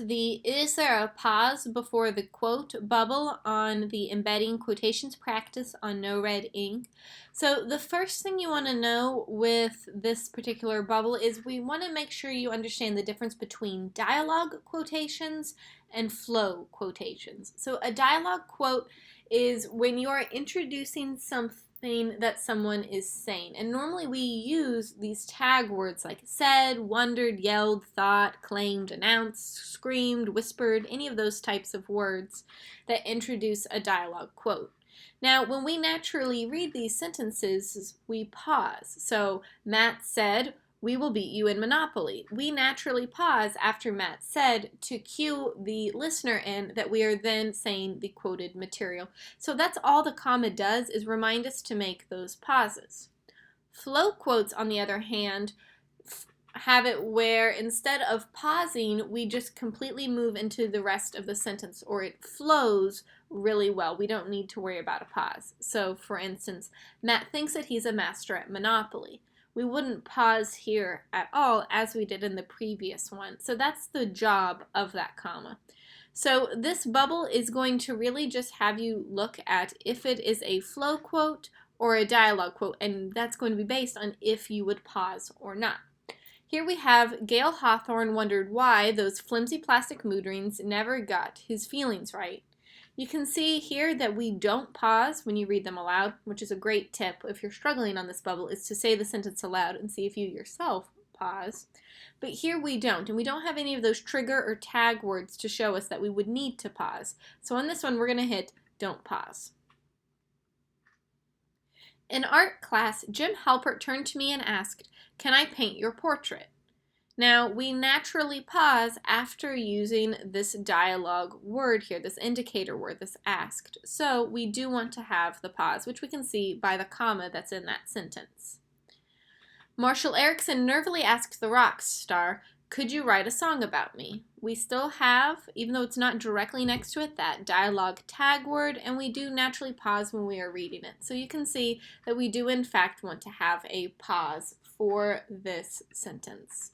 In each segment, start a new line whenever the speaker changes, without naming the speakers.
The is there a pause before the quote bubble on the embedding quotations practice on NoRedInk. So the first thing you want to know with this particular bubble is we want to make sure you understand the difference between dialogue quotations and flow quotations. So a dialogue quote is when you're introducing something that someone is saying. And normally we use these tag words like said, wondered, yelled, thought, claimed, announced, screamed, whispered, any of those types of words that introduce a dialogue quote. Now, when we naturally read these sentences, we pause. So, Matt said, "We will beat you in Monopoly." We naturally pause after Matt said to cue the listener in that we are then saying the quoted material. So that's all the comma does, is remind us to make those pauses. Flow quotes, on the other hand, have it where instead of pausing, we just completely move into the rest of the sentence, or it flows really well. We don't need to worry about a pause. So, for instance, Matt thinks that he's a master at Monopoly. We wouldn't pause here at all as we did in the previous one. So that's the job of that comma. So this bubble is going to really just have you look at if it is a flow quote or a dialogue quote, and that's going to be based on if you would pause or not. Here we have Gail Hawthorne wondered why those flimsy plastic mood rings never got his feelings right. You can see here that we don't pause when you read them aloud, which is a great tip if you're struggling on this bubble, is to say the sentence aloud and see if you yourself pause. But here we don't, and we don't have any of those trigger or tag words to show us that we would need to pause. So on this one, we're going to hit don't pause. In art class, Jim Halpert turned to me and asked, "Can I paint your portrait?" Now, we naturally pause after using this dialogue word here, this indicator word, this asked. So we do want to have the pause, which we can see by the comma that's in that sentence. Marshall Erickson nervously asked the rock star, "Could you write a song about me?" We still have, even though it's not directly next to it, that dialogue tag word, and we do naturally pause when we are reading it. So you can see that we do in fact want to have a pause for this sentence.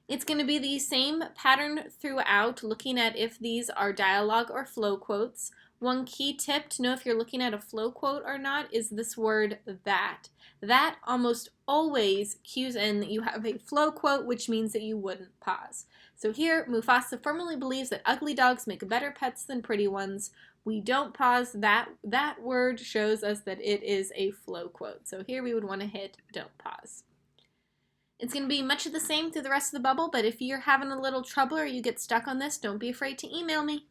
It's going to be the same pattern throughout, looking at if these are dialogue or flow quotes. One key tip to know if you're looking at a flow quote or not is this word that. That almost always cues in that you have a flow quote, which means that you wouldn't pause. So here, Mufasa firmly believes that ugly dogs make better pets than pretty ones. We don't pause. That word shows us that it is a flow quote. So here we would want to hit don't pause. It's going to be much of the same through the rest of the bubble, but if you're having a little trouble or you get stuck on this, don't be afraid to email me.